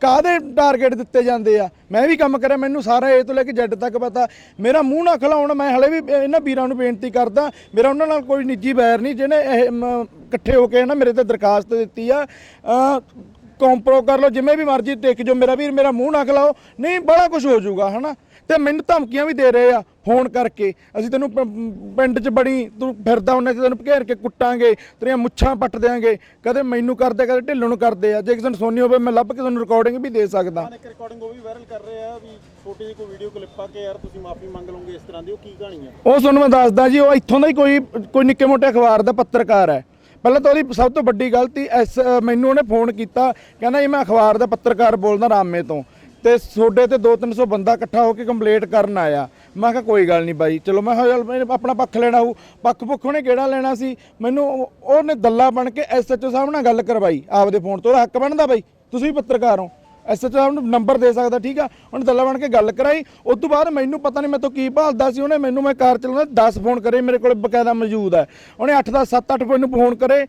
ਕਾਹਦੇ ਟਾਰਗੇਟ ਦਿੱਤੇ ਜਾਂਦੇ ਆ। ਮੈਂ ਵੀ ਕੰਮ ਕਰਿਆ, ਮੈਨੂੰ ਸਾਰਾ A ਤੋਂ ਲੈ ਕੇ Z ਤੱਕ ਪਤਾ। ਮੇਰਾ ਮੂੰਹ ਨਾ ਖਲਾਉਣ, ਮੈਂ ਹਲੇ ਵੀ ਇਹਨਾਂ ਵੀਰਾਂ ਨੂੰ ਬੇਨਤੀ ਕਰਦਾ, ਮੇਰਾ ਉਹਨਾਂ ਨਾਲ ਕੋਈ ਨਿੱਜੀ ਵੈਰ ਨਹੀਂ, ਜਿਹਨੇ ਇਹ ਇਕੱਠੇ ਹੋ ਕੇ ਨਾ ਮੇਰੇ ਤੇ ਦਰਖਾਸਤ ਦਿੱਤੀ ਆ, ਕੰਪਰੋ ਕਰ ਲਓ, ਜਿਵੇਂ ਵੀ ਮਰਜ਼ੀ ਟਿਕ ਜੋ, ਮੇਰਾ ਵੀਰ ਮੇਰਾ ਮੂੰਹ ਨਾ ਖਲਾਓ, ਨਹੀਂ ਬੜਾ ਕੁਝ ਹੋ ਜਾਊਗਾ, ਹੈ ਨਾ। ਤੇ ਮੈਨੂੰ ਧਮਕੀਆਂ ਵੀ ਦੇ ਰਹੇ ਆ ਫੋਨ ਕਰਕੇ, ਅਸੀਂ ਤੈਨੂੰ ਪਿੰਡ 'ਚ ਬੜੀ ਤੂੰ ਫਿਰਦਾ ਹੁੰਦਾ, ਤੈਨੂੰ ਘੇਰ ਕੇ ਕੁੱਟਾਂਗੇ, ਤੇਰੀਆਂ ਮੁੱਛਾਂ ਪੱਟ ਦਿਆਂਗੇ। ਕਦੇ ਮੈਨੂੰ ਕਰਦੇ, ਕਦੇ ਢਿੱਲੋਂ ਨੂੰ ਕਰਦੇ ਆ। ਜੇ ਕਿਸੇ ਨੂੰ ਸੁਣਨੀ ਹੋਵੇ ਮੈਂ ਲੱਭ ਕੇ ਤੁਹਾਨੂੰ ਰਿਕਾਰਡਿੰਗ ਵੀ ਦੇ ਸਕਦਾ। ਇੱਕ ਰਿਕਾਰਡਿੰਗ ਉਹ ਵੀ ਵਾਇਰਲ ਕਰ ਰਹੇ ਆ ਵੀ ਛੋਟੀ ਜਿਹੀ ਕੋਈ ਵੀਡੀਓ ਕਲਿੱਪ ਆ ਕੇ ਯਾਰ ਤੁਸੀਂ ਮਾਫੀ ਮੰਗ ਲਓਗੇ, ਇਸ ਤਰ੍ਹਾਂ ਦੀ ਉਹ ਕੀ ਕਹਾਣੀ ਆ? ਉਹ ਤੁਹਾਨੂੰ ਮੈਂ ਦੱਸਦਾ ਜੀ, ਉਹ ਇੱਥੋਂ ਦਾ ਹੀ ਕੋਈ ਨਿੱਕੇ ਮੋਟੇ ਅਖਬਾਰ ਦਾ ਪੱਤਰਕਾਰ ਹੈ। ਪਹਿਲਾਂ ਤਾਂ ਉਹਦੀ ਸਭ ਤੋਂ ਵੱਡੀ ਗਲਤੀ ਮੈਨੂੰ ਉਹਨੇ ਫੋਨ ਕੀਤਾ, ਕਹਿੰਦਾ ਜੀ ਮੈਂ ਅਖਬਾਰ ਦਾ ਪੱਤਰਕਾਰ ਬੋਲਦਾ ਰਾਮੇ ਤੋਂ, ਤੇ ਤੁਹਾਡੇ ਤੇ 200-300 ਬੰਦਾ ਇਕੱਠਾ ਹੋ ਕੇ ਕੰਪਲੇਂਟ ਕਰਨ ਆਇਆ। ਮੈਂ ਕਿਹਾ ਕੋਈ ਗੱਲ ਨਹੀਂ ਬਾਈ ਚਲੋ। ਮੈਂ ਕਿਹਾ ਚੱਲ ਮੈਂ ਆਪਣਾ ਪੱਖ ਲੈਣਾ ਹੋਊ, ਪੱਖ ਉਹਨੇ ਕਿਹੜਾ ਲੈਣਾ ਸੀ। ਮੈਨੂੰ ਉਹਨੇ ਦੱਲਾ ਬਣ ਕੇ ਐਸਐਚਓ ਸਾਹਿਬ ਨਾਲ ਗੱਲ ਕਰਵਾਈ ਆਪਦੇ ਫੋਨ ਤੋਂ। ਉਹਦਾ ਹੱਕ ਬਣਦਾ ਬਾਈ, ਤੁਸੀਂ ਵੀ ਪੱਤਰਕਾਰ ਹੋ, ਐਸਐਚਓ ਸਾਹਿਬ ਨੂੰ ਨੰਬਰ ਦੇ ਸਕਦਾ, ਠੀਕ ਆ। ਉਹਨੇ ਦੱਲਾ ਬਣ ਕੇ ਗੱਲ ਕਰਾਈ। ਉਸ ਤੋਂ ਬਾਅਦ ਮੈਨੂੰ ਪਤਾ ਨਹੀਂ ਮੈਂ ਤੋਂ ਕੀ ਭਾਲਦਾ ਸੀ ਉਹਨੇ। ਮੈਨੂੰ ਮੈਂ ਕਾਰ ਚਲਾਉਂਦਾ 10 ਫੋਨ ਕਰੇ, ਮੇਰੇ ਕੋਲ ਬਕਾਇਦਾ ਮੌਜੂਦ ਹੈ। ਉਹਨੇ 8-10 7-8 ਮੈਨੂੰ ਫੋਨ ਕਰੇ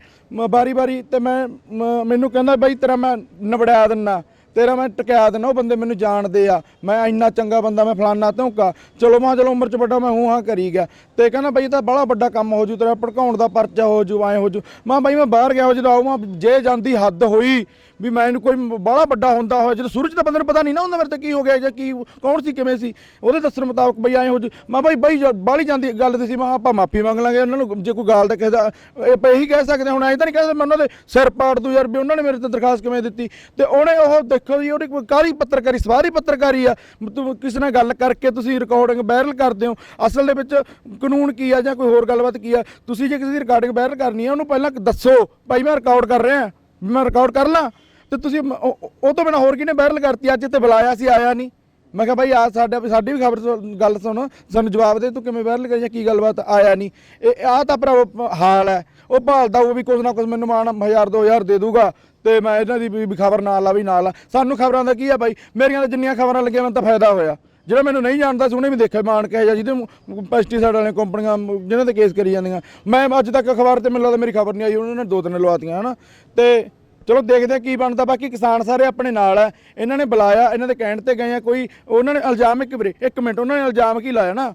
ਵਾਰੀ ਤੇ ਮੈਨੂੰ ਕਹਿੰਦਾ ਬਾਈ ਤੇਰਾ ਮੈਂ ਨਿਬੜਿਆ ਦਿੰਨਾ, ਤੇਰਾ ਮੈਂ ਟਕਿਆ ਦੇਣਾ। ਉਹ ਬੰਦੇ ਮੈਨੂੰ ਜਾਣਦੇ ਆ, ਮੈਂ ਇੰਨਾ ਚੰਗਾ ਬੰਦਾ, ਮੈਂ ਫਲਾਨਾ ਧੌਂਕਾ। ਚਲੋ ਮੈਂ ਚਲੋ ਉਮਰ 'ਚ ਵੱਡਾ ਮੈਂ ਹੂੰ ਹਾਂ ਕਰੀ ਗਿਆ। ਤੇ ਕਹਿੰਦਾ ਬਾਈ ਤਾਂ ਬੜਾ ਵੱਡਾ ਕੰਮ ਹੋ ਜੂ, ਤੇਰਾ ਭੜਕਾਉਣ ਦਾ ਪਰਚਾ ਹੋ ਜੂ, ਐਂ ਹੋ ਜੂ। ਮੈਂ ਬਾਈ ਮੈਂ ਬਾਹਰ ਗਿਆ ਜਦੋਂ ਆਉ ਮੈਂ ਜੇ ਜਾਂਦੀ ਹੱਦ ਹੋਈ ਵੀ ਮੈਨੂੰ ਕੋਈ ਬੜਾ ਵੱਡਾ ਹੁੰਦਾ ਹੋਇਆ। ਜਦੋਂ ਸੂਰਜ ਦਾ ਬੰਦੇ ਨੂੰ ਪਤਾ ਨਹੀਂ ਨਾ ਹੁੰਦਾ ਮੇਰੇ ਤੇ ਕੀ ਹੋ ਗਿਆ ਜਾਂ ਕੀ ਕੌਣ ਸੀ ਕਿਵੇਂ ਸੀ, ਉਹਦੇ ਦੱਸਣ ਮੁਤਾਬਕ ਬਈ ਐਂ ਹੋ ਜੂ। ਮੈਂ ਬਾਈ ਬਾਹਲੀ ਜਾਂਦੀ ਗੱਲ ਤੇ ਸੀ। ਮੈਂ ਆਪਾਂ ਮਾਫੀ ਮੰਗ ਲਾਂਗੇ ਉਹਨਾਂ ਨੂੰ, ਜੇ ਕੋਈ ਗਾਲ ਤਾਂ ਕਿਸੇ ਦਾ ਆਪਾਂ ਇਹੀ ਕਹਿ ਸਕਦੇ। ਹੁਣ ਐਂ ਤਾਂ ਨਹੀਂ ਕਹਿ ਸਕਦੇ ਮੈਂ ਉਹਨਾਂ ਦੇ ਸਿਰ ਪਾੜ ਦੂੰ ਯਾਰ ਵੀ ਉਹਨਾਂ ਨੇ ਮੇਰੇ ਤੇ ਦਰਖਾਸਤ ਕਿਵੇਂ ਦਿੱਤੀ। ਤੇ ਉਹਨੇ ਉਹ ਦੇਖੋ ਜੀ ਉਹਦੀ ਕਾਹਲੀ ਪੱਤਰਕਾਰੀ, ਸਵਾਰੀ ਪੱਤਰਕਾਰੀ ਆ। ਕਿਸੇ ਨਾਲ ਗੱਲ ਕਰਕੇ ਤੁਸੀਂ ਰਿਕਾਰਡਿੰਗ ਵਾਇਰਲ ਕਰਦੇ ਹੋ। ਅਸਲ ਦੇ ਵਿੱਚ ਕਾਨੂੰਨ ਕੀ ਆ ਜਾਂ ਕੋਈ ਹੋਰ ਗੱਲਬਾਤ ਕੀ ਆ। ਤੁਸੀਂ ਜੇ ਕਿਸੇ ਦੀ ਰਿਕਾਰਡਿੰਗ ਵਾਇਰਲ ਕਰਨੀ ਆ ਉਹਨੂੰ ਪਹਿਲਾਂ ਦੱਸੋ ਭਾਈ ਮੈਂ ਰਿਕਾਰਡ ਕਰ ਰਿਹਾ, ਮੈਂ ਰਿਕਾਰਡ ਕਰ ਲਾਂ। ਤੇ ਤੁਸੀਂ ਉਹ ਤੋਂ ਬਿਨਾਂ ਹੋਰ ਕਿਹਨੇ ਵਾਇਰਲ ਕਰਤੀ? ਅੱਜ ਤੇ ਬੁਲਾਇਆ ਸੀ, ਆਇਆ ਨਹੀਂ। ਮੈਂ ਕਿਹਾ ਭਾਈ ਆ ਸਾਡੀ ਵੀ ਖਬਰ ਗੱਲ ਸੁਣ, ਸਾਨੂੰ ਜਵਾਬ ਦੇ, ਤੂੰ ਕਿਵੇਂ ਵਾਇਰਲ ਕਰੀ ਜਾਂ ਕੀ ਗੱਲਬਾਤ? ਆਇਆ ਨਹੀਂ। ਇਹ ਆਹ ਤਾਂ ਭਰਾ ਹਾਲ ਹੈ। ਉਹ ਭਾਲਦਾ ਉਹ ਵੀ ਕੁਝ ਨਾ ਕੁਝ ਮੈਨੂੰ ਮਾਣ 1000-2000 ਦੇ ਦੂਗਾ ਤੇ ਮੈਂ ਇਹਨਾਂ ਦੀ ਵੀ ਖਬਰ ਨਾਲ ਲਾ ਵੀ ਨਾਲ ਆ। ਸਾਨੂੰ ਖਬਰਾਂ ਦਾ ਕੀ ਆ ਬਾਈ? ਮੇਰੀਆਂ ਤਾਂ ਜਿੰਨੀਆਂ ਖਬਰਾਂ ਲੱਗੀਆਂ ਮੈਨੂੰ ਤਾਂ ਫਾਇਦਾ ਹੋਇਆ। ਜਿਹੜਾ ਮੈਨੂੰ ਨਹੀਂ ਜਾਣਦਾ ਸੀ ਉਹਨੇ ਵੀ ਦੇਖਿਆ ਮਾਣ ਕਹੇ ਜਾਂ ਜਿਹਦੇ ਪੈਸਟੀਸਾਈਡ ਵਾਲੀਆਂ ਕੰਪਨੀਆਂ ਜਿਹਨਾਂ ਤੇ ਕੇਸ ਕਰੀ ਜਾਂਦੀਆਂ। ਮੈਂ ਅੱਜ ਤੱਕ ਅਖਬਾਰ ਤੇ ਮੈਨੂੰ ਲੱਗਦਾ ਮੇਰੀ ਖਬਰ ਨਹੀਂ ਆਈ, ਉਹਨਾਂ ਨੇ 2-3 ਲਵਾਤੀਆਂ ਹਨਾ। ਤੇ ਚਲੋ ਦੇਖਦੇ ਆ ਕੀ ਬਣਦਾ। ਬਾਕੀ ਕਿਸਾਨ ਸਾਰੇ ਆਪਣੇ ਨਾਲ ਆ। ਇਹਨਾਂ ਨੇ ਬੁਲਾਇਆ, ਇਹਨਾਂ ਦੇ ਕਹਿਣ ਤੇ ਗਏ ਆ। ਕੋਈ ਉਹਨਾਂ ਨੇ ਇਲਜ਼ਾਮ ਇੱਕ ਮਿੰਟ ਉਹਨਾਂ ਨੇ ਇਲਜ਼ਾਮ ਕੀ ਲਾਇਆ ਨਾ,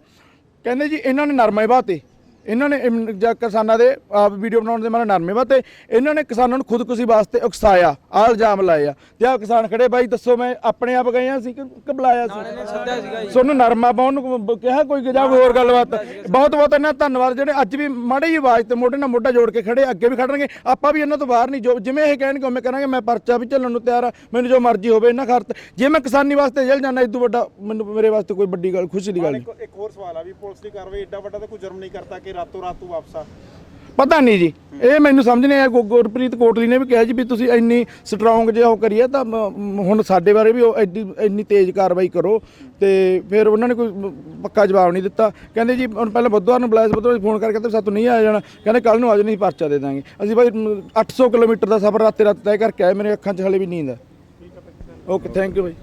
ਕਹਿੰਦੇ ਜੀ ਇਹਨਾਂ ਨੇ ਨਰਮੇ ਵਾਤੇ, ਇਹਨਾਂ ਨੇ ਜਾਂ ਕਿਸਾਨਾਂ ਦੇ ਆਪ ਵੀਡੀਓ ਬਣਾਉਣ ਦੇ ਮਾਰੇ ਨਰਮੇ ਵਾਤੇ ਇਹਨਾਂ ਨੇ ਕਿਸਾਨਾਂ ਨੂੰ ਖੁਦਕੁਸ਼ੀ ਵਾਸਤੇ ਉਕਸਾਇਆ, ਆਹ ਇਲਜ਼ਾਮ ਲਾਏ ਆ। ਤੇ ਆਹ ਕਿਸਾਨ ਖੜੇ ਬਾਈ ਦੱਸੋ ਮੈਂ ਆਪਣੇ ਆਪ ਗਏ ਸੀ ਕਿ ਬੁਲਾਇਆ ਸੀ? ਤੁਹਾਨੂੰ ਨਰਮਾ ਪਾਉਣ ਨੂੰ ਕਿਹਾ ਕੋਈ ਜਾਂ ਹੋਰ ਗੱਲਬਾਤ? ਬਹੁਤ ਬਹੁਤ ਇਹਨਾਂ ਧੰਨਵਾਦ ਜਿਹੜੇ ਅੱਜ ਵੀ ਮਾੜੀ ਜਿਹੀ ਆਵਾਜ਼ ਤੇ ਮੋਢੇ ਨਾਲ ਮੋਢਾ ਜੋੜ ਕੇ ਖੜੇ, ਅੱਗੇ ਵੀ ਖੜਨਗੇ। ਆਪਾਂ ਵੀ ਇਹਨਾਂ ਤੋਂ ਬਾਹਰ ਨਹੀਂ, ਜੋ ਜਿਵੇਂ ਇਹ ਕਹਿਣਗੇ ਉਵੇਂ ਕਰਾਂਗੇ। ਮੈਂ ਪਰਚਾ ਵੀ ਝੱਲਣ ਨੂੰ ਤਿਆਰ ਆ, ਮੈਨੂੰ ਜੋ ਮਰਜ਼ੀ ਹੋਵੇ ਇਹਨਾਂ ਖਰਚ। ਜੇ ਮੈਂ ਕਿਸਾਨੀ ਵਾਸਤੇ ਜੇਲ੍ਹ ਜਾਣਾ ਇਦੋਂ ਵੱਡਾ ਮੈਨੂੰ ਮੇਰੇ ਵਾਸਤੇ ਕੋਈ ਵੱਡੀ ਗੱਲ, ਖੁਸ਼ੀ ਦੀ ਗੱਲ ਨਹੀਂ। ਇੱਕ ਹੋਰ ਸਵਾਲ ਆ ਵੀ ਪੁਲਿਸ ਦੀ ਕਾਰਵਾਈ ਏਡਾ ਵੱਡਾ ਤਾਂ ਕੋਈ ਜੁਰਮ ਨਹੀਂ ਕਰਤਾ ਕਿ ਰਾਤੋਂ ਰਾਤ ਵਾਪਸ ਆ? ਪਤਾ ਨਹੀਂ ਜੀ, ਇਹ ਮੈਨੂੰ ਸਮਝ ਨਹੀਂ ਆਇਆ। ਗੁਰਪ੍ਰੀਤ ਕੋਟਲੀ ਨੇ ਵੀ ਕਿਹਾ ਜੀ ਵੀ ਤੁਸੀਂ ਇੰਨੀ ਸਟਰੋਂਗ ਜੇ ਉਹ ਕਰੀਏ ਤਾਂ ਹੁਣ ਸਾਡੇ ਬਾਰੇ ਵੀ ਉਹ ਇੰਨੀ ਤੇਜ਼ ਕਾਰਵਾਈ ਕਰੋ। ਤੇ ਫਿਰ ਉਹਨਾਂ ਨੇ ਕੋਈ ਪੱਕਾ ਜਵਾਬ ਨਹੀਂ ਦਿੱਤਾ। ਕਹਿੰਦੇ ਜੀ ਹੁਣ ਪਹਿਲਾਂ ਬੁੱਧਵਾਰ ਨੂੰ ਬੁਲਾਇਆ ਸੀ, ਬੁੱਧਵਾਰ ਫੋਨ ਕਰਕੇ ਕਹਿੰਦੇ ਸਾਤੋਂ ਨਹੀਂ ਆਇਆ ਜਾਣਾ। ਕਹਿੰਦੇ ਕੱਲ ਨੂੰ ਅੱਜ ਨਹੀਂ ਪਰਚਾ ਦੇ ਦਾਂਗੇ। ਅਸੀਂ ਭਾਈ 800 ਕਿਲੋਮੀਟਰ ਦਾ ਸਫ਼ਰ ਰਾਤੇ ਰਾਤ ਤੈਅ ਕਰਕੇ ਆਏ, ਮੇਰੇ ਅੱਖਾਂ 'ਚ ਹਲੇ ਵੀ ਨੀਂਦ ਹੈ। Okay, thank you Bhai.